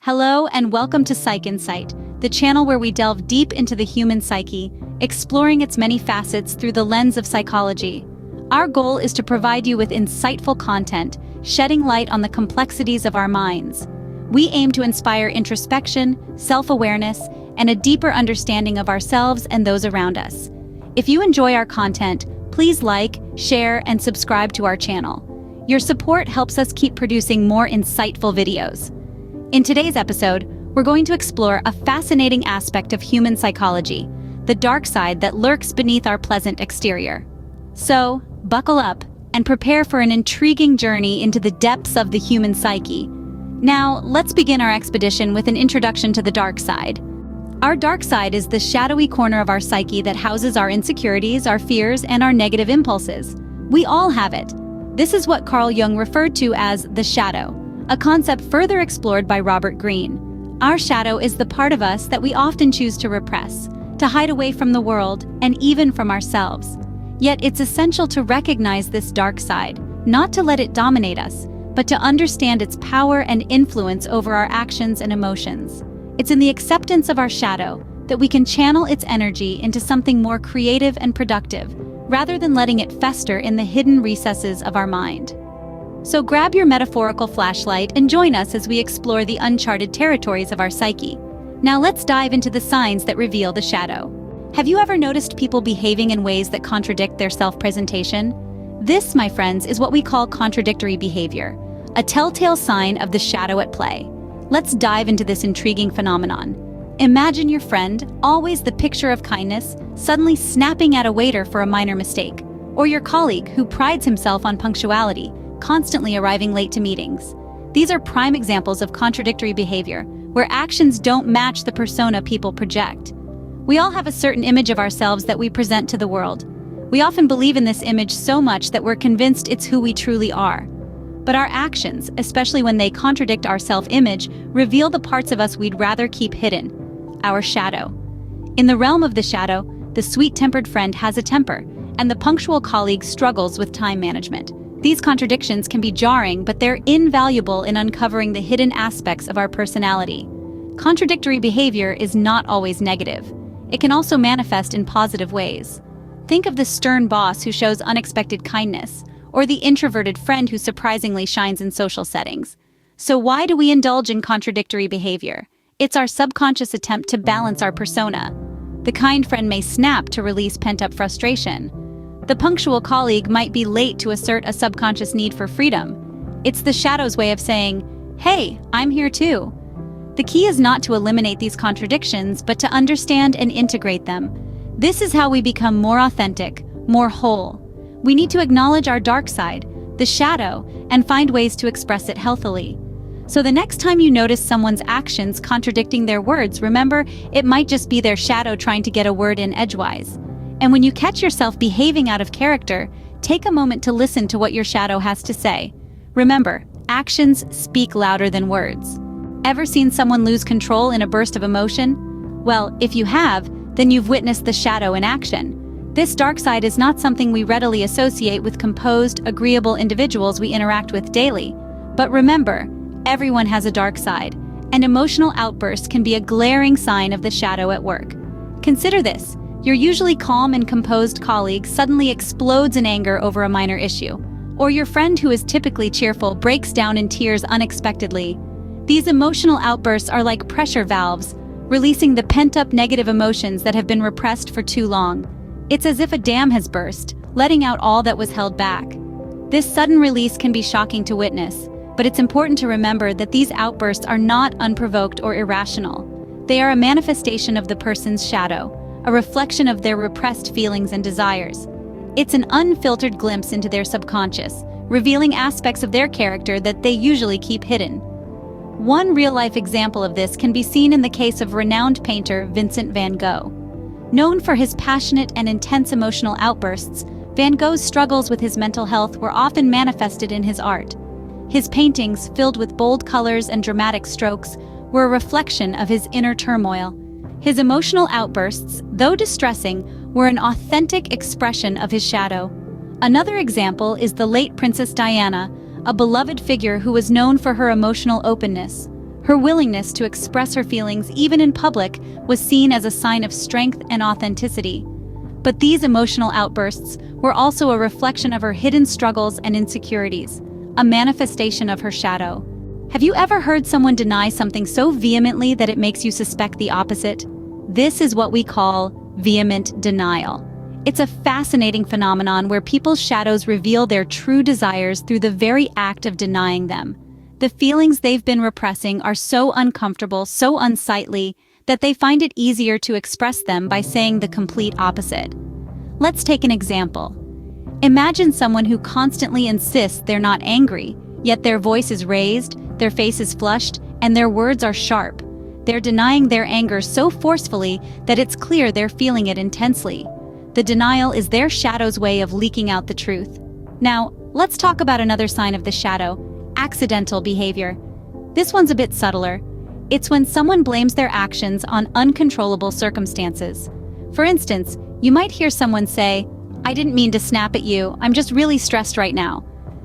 Hello and welcome to Psych Insight, the channel where we delve deep into the human psyche, exploring its many facets through the lens of psychology. Our goal is to provide you with insightful content, shedding light on the complexities of our minds. We aim to inspire introspection, self-awareness, and a deeper understanding of ourselves and those around us. If you enjoy our content, please like, share, and subscribe to our channel. Your support helps us keep producing more insightful videos. In today's episode, we're going to explore a fascinating aspect of human psychology, the dark side that lurks beneath our pleasant exterior. So, buckle up and prepare for an intriguing journey into the depths of the human psyche. Now, let's begin our expedition with an introduction to the dark side. Our dark side is the shadowy corner of our psyche that houses our insecurities, our fears, and our negative impulses. We all have it. This is what Carl Jung referred to as the shadow, a concept further explored by Greene. Our shadow is the part of us that we often choose to repress, to hide away from the world, and even from ourselves. Yet it's essential to recognize this dark side, not to let it dominate us, but to understand its power and influence over our actions and emotions. It's in the acceptance of our shadow that we can channel its energy into something more creative and productive, rather than letting it fester in the hidden recesses of our mind. So grab your metaphorical flashlight and join us as we explore the uncharted territories of our psyche. Now let's dive into the signs that reveal the shadow. Have you ever noticed people behaving in ways that contradict their self-presentation? This, my friends, is what we call contradictory behavior, a telltale sign of the shadow at play. Let's dive into this intriguing phenomenon. Imagine your friend, always the picture of kindness, suddenly snapping at a waiter for a minor mistake, or your colleague who prides himself on punctuality, constantly arriving late to meetings. These are prime examples of contradictory behavior, where actions don't match the persona people project. We all have a certain image of ourselves that we present to the world. We often believe in this image so much that we're convinced it's who we truly are. But our actions, especially when they contradict our self-image, reveal the parts of us we'd rather keep hidden, our shadow. In the realm of the shadow, the sweet-tempered friend has a temper, and the punctual colleague struggles with time management. These contradictions can be jarring, but they're invaluable in uncovering the hidden aspects of our personality. Contradictory behavior is not always negative. It can also manifest in positive ways. Think of the stern boss who shows unexpected kindness, or the introverted friend who surprisingly shines in social settings. So why do we indulge in contradictory behavior? It's our subconscious attempt to balance our persona. The kind friend may snap to release pent-up frustration. The punctual colleague might be late to assert a subconscious need for freedom. It's the shadow's way of saying, "Hey, I'm here too." The key is not to eliminate these contradictions, but to understand and integrate them. This is how we become more authentic, more whole. We need to acknowledge our dark side, the shadow, and find ways to express it healthily. So the next time you notice someone's actions contradicting their words, remember, it might just be their shadow trying to get a word in edgewise. And when you catch yourself behaving out of character, take a moment to listen to what your shadow has to say. Remember, actions speak louder than words. Ever seen someone lose control in a burst of emotion? Well, if you have, then you've witnessed the shadow in action. This dark side is not something we readily associate with composed, agreeable individuals we interact with daily. But remember, everyone has a dark side, and emotional outbursts can be a glaring sign of the shadow at work. Consider this. Your usually calm and composed colleague suddenly explodes in anger over a minor issue, or your friend who is typically cheerful breaks down in tears unexpectedly. These emotional outbursts are like pressure valves, releasing the pent-up negative emotions that have been repressed for too long. It's as if a dam has burst, letting out all that was held back. This sudden release can be shocking to witness, but it's important to remember that these outbursts are not unprovoked or irrational. They are a manifestation of the person's shadow, a reflection of their repressed feelings and desires. It's an unfiltered glimpse into their subconscious, revealing aspects of their character that they usually keep hidden. One real-life example of this can be seen in the case of renowned painter Vincent van Gogh. Known for his passionate and intense emotional outbursts, Van Gogh's struggles with his mental health were often manifested in his art. His paintings, filled with bold colors and dramatic strokes, were a reflection of his inner turmoil. His emotional outbursts, though distressing, were an authentic expression of his shadow. Another example is the late Princess Diana, a beloved figure who was known for her emotional openness. Her Her willingness to express her feelings even in public was seen as a sign of strength and authenticity. But these emotional outbursts were also a reflection of her hidden struggles and insecurities, a manifestation of her shadow. Have you ever heard someone deny something so vehemently that it makes you suspect the opposite? This is what we call vehement denial. It's a fascinating phenomenon where people's shadows reveal their true desires through the very act of denying them. The feelings they've been repressing are so uncomfortable, so unsightly, that they find it easier to express them by saying the complete opposite. Let's take an example. Imagine someone who constantly insists they're not angry, yet their voice is raised, their face is flushed, and their words are sharp. They're denying their anger so forcefully that it's clear they're feeling it intensely. The denial is their shadow's way of leaking out the truth. Now, let's talk about another sign of the shadow: accidental behavior. This one's a bit subtler. It's when someone blames their actions on uncontrollable circumstances. For instance, you might hear someone say, "I didn't mean to snap at you, I'm just really stressed right now."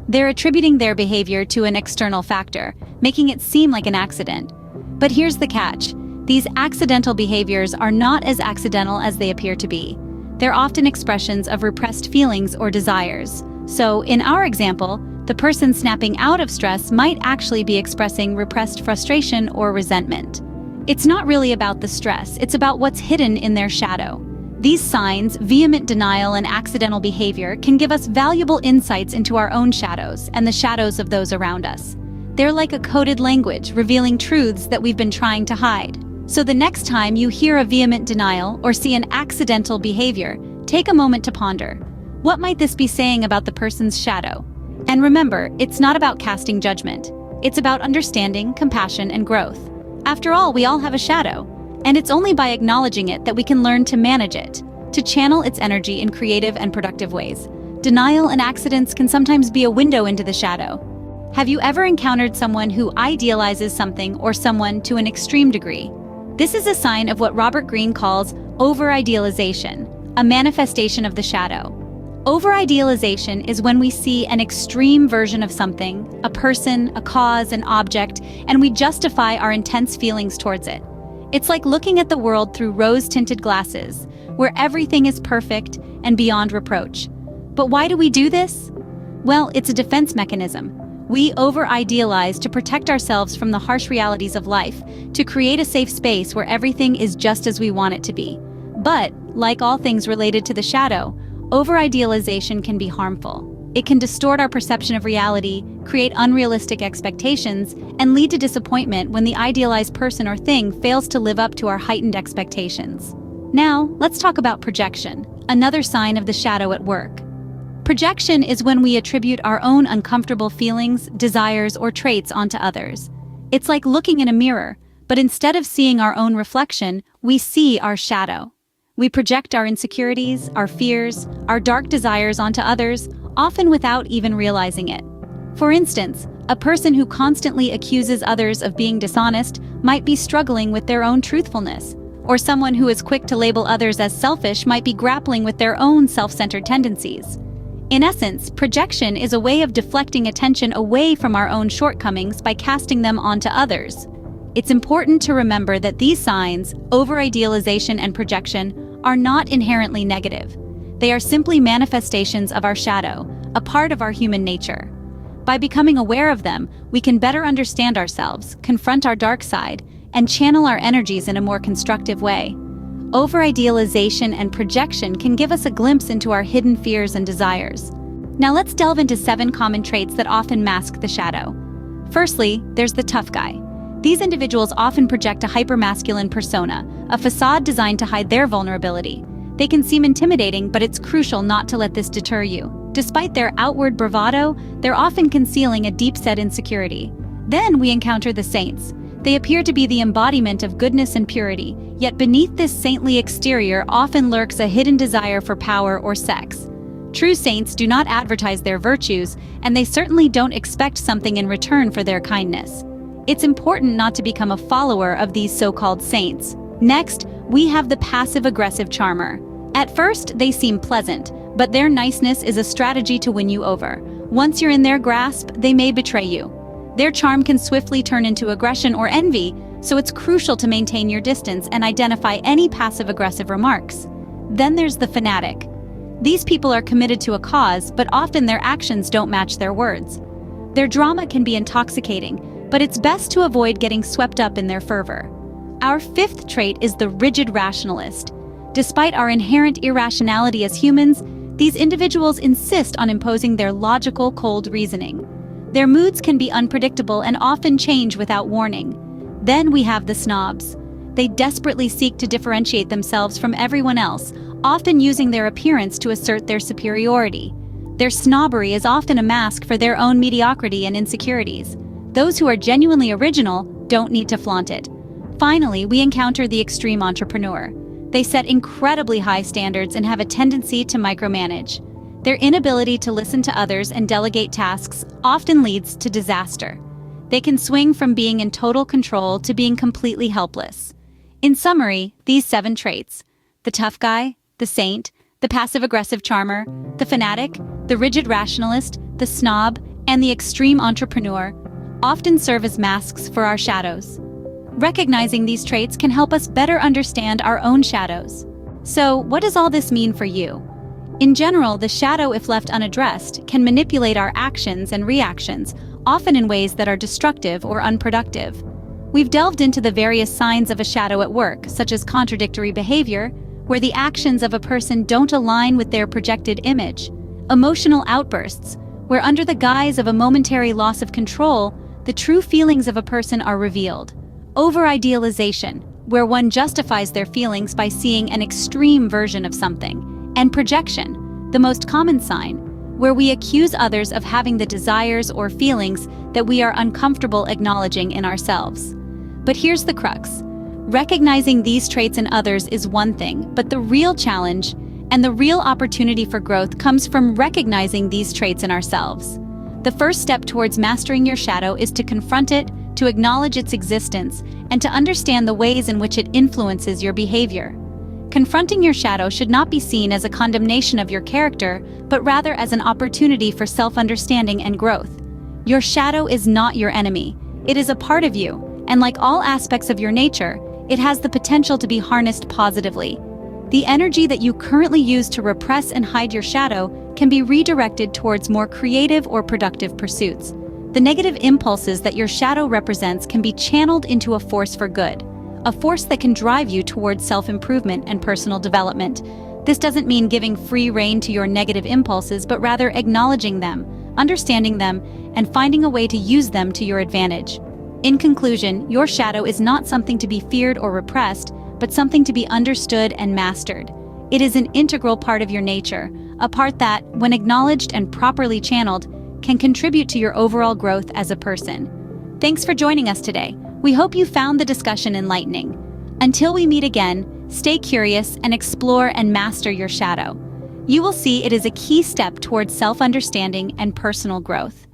They're attributing their behavior to an external factor, making it seem like an accident. But here's the catch: these accidental behaviors are not as accidental as they appear to be. They're often expressions of repressed feelings or desires. So, in our example, the person snapping out of stress might actually be expressing repressed frustration or resentment. It's not really about the stress, it's about what's hidden in their shadow. These signs, vehement denial and accidental behavior, can give us valuable insights into our own shadows and the shadows of those around us. They're like a coded language, revealing truths that we've been trying to hide. So the next time you hear a vehement denial or see an accidental behavior, take a moment to ponder. What might this be saying about the person's shadow? And remember, it's not about casting judgment. It's about understanding, compassion, and growth. After all, we all have a shadow, and it's only by acknowledging it that we can learn to manage it, to channel its energy in creative and productive ways. Denial and accidents can sometimes be a window into the shadow. Have you ever encountered someone who idealizes something or someone to an extreme degree? This is a sign of what Robert Greene calls over-idealization, a manifestation of the shadow. Over-idealization is when we see an extreme version of something, a person, a cause, an object, and we justify our intense feelings towards it. It's like looking at the world through rose-tinted glasses, where everything is perfect and beyond reproach. But why do we do this? Well, it's a defense mechanism. We over-idealize to protect ourselves from the harsh realities of life, to create a safe space where everything is just as we want it to be. But, like all things related to the shadow, over-idealization can be harmful. It can distort our perception of reality, create unrealistic expectations, and lead to disappointment when the idealized person or thing fails to live up to our heightened expectations. Now, let's talk about projection, another sign of the shadow at work. Projection is when we attribute our own uncomfortable feelings, desires, or traits onto others. It's like looking in a mirror, but instead of seeing our own reflection, we see our shadow. We project our insecurities, our fears, our dark desires onto others, often without even realizing it. For instance, a person who constantly accuses others of being dishonest might be struggling with their own truthfulness, or someone who is quick to label others as selfish might be grappling with their own self-centered tendencies. In essence, projection is a way of deflecting attention away from our own shortcomings by casting them onto others. It's important to remember that these signs, over-idealization and projection, are not inherently negative. They are simply manifestations of our shadow, a part of our human nature. By becoming aware of them, we can better understand ourselves, confront our dark side, and channel our energies in a more constructive way. Over-idealization and projection can give us a glimpse into our hidden fears and desires. Now let's delve into 7 common traits that often mask the shadow. Firstly, there's the tough guy. These individuals often project a hypermasculine persona, a facade designed to hide their vulnerability. They can seem intimidating, but it's crucial not to let this deter you. Despite their outward bravado, they're often concealing a deep-set insecurity. Then we encounter the saints. They appear to be the embodiment of goodness and purity, yet beneath this saintly exterior often lurks a hidden desire for power or sex. True saints do not advertise their virtues, and they certainly don't expect something in return for their kindness. It's important not to become a follower of these so-called saints. Next, we have the passive-aggressive charmer. At first, they seem pleasant, but their niceness is a strategy to win you over. Once you're in their grasp, they may betray you. Their charm can swiftly turn into aggression or envy, so it's crucial to maintain your distance and identify any passive-aggressive remarks. Then there's the fanatic. These people are committed to a cause, but often their actions don't match their words. Their drama can be intoxicating, but it's best to avoid getting swept up in their fervor. Our fifth trait is the rigid rationalist. Despite our inherent irrationality as humans, these individuals insist on imposing their logical, cold reasoning. Their moods can be unpredictable and often change without warning. Then we have the snobs. They desperately seek to differentiate themselves from everyone else, often using their appearance to assert their superiority. Their snobbery is often a mask for their own mediocrity and insecurities. Those who are genuinely original don't need to flaunt it. Finally, we encounter the extreme entrepreneur. They set incredibly high standards and have a tendency to micromanage. Their inability to listen to others and delegate tasks often leads to disaster. They can swing from being in total control to being completely helpless. In summary, these 7 traits, the tough guy, the saint, the passive-aggressive charmer, the fanatic, the rigid rationalist, the snob, and the extreme entrepreneur, often serve as masks for our shadows. Recognizing these traits can help us better understand our own shadows. So, what does all this mean for you? In general, the shadow, if left unaddressed, can manipulate our actions and reactions, often in ways that are destructive or unproductive. We've delved into the various signs of a shadow at work, such as contradictory behavior, where the actions of a person don't align with their projected image; emotional outbursts, where under the guise of a momentary loss of control, the true feelings of a person are revealed; over-idealization, where one justifies their feelings by seeing an extreme version of something; and projection, the most common sign, where we accuse others of having the desires or feelings that we are uncomfortable acknowledging in ourselves. But here's the crux. Recognizing these traits in others is one thing, but the real challenge and the real opportunity for growth comes from recognizing these traits in ourselves. The first step towards mastering your shadow is to confront it, to acknowledge its existence, and to understand the ways in which it influences your behavior. Confronting your shadow should not be seen as a condemnation of your character, but rather as an opportunity for self-understanding and growth. Your shadow is not your enemy. It is a part of you, and like all aspects of your nature, it has the potential to be harnessed positively. The energy that you currently use to repress and hide your shadow can be redirected towards more creative or productive pursuits. The negative impulses that your shadow represents can be channeled into a force for good, a force that can drive you towards self-improvement and personal development. This doesn't mean giving free rein to your negative impulses, but rather acknowledging them, understanding them, and finding a way to use them to your advantage. In conclusion, your shadow is not something to be feared or repressed, but something to be understood and mastered. It is an integral part of your nature, a part that, when acknowledged and properly channeled, can contribute to your overall growth as a person. Thanks for joining us today. We hope you found the discussion enlightening. Until we meet again, stay curious and explore and master your shadow. You will see it is a key step towards self-understanding and personal growth.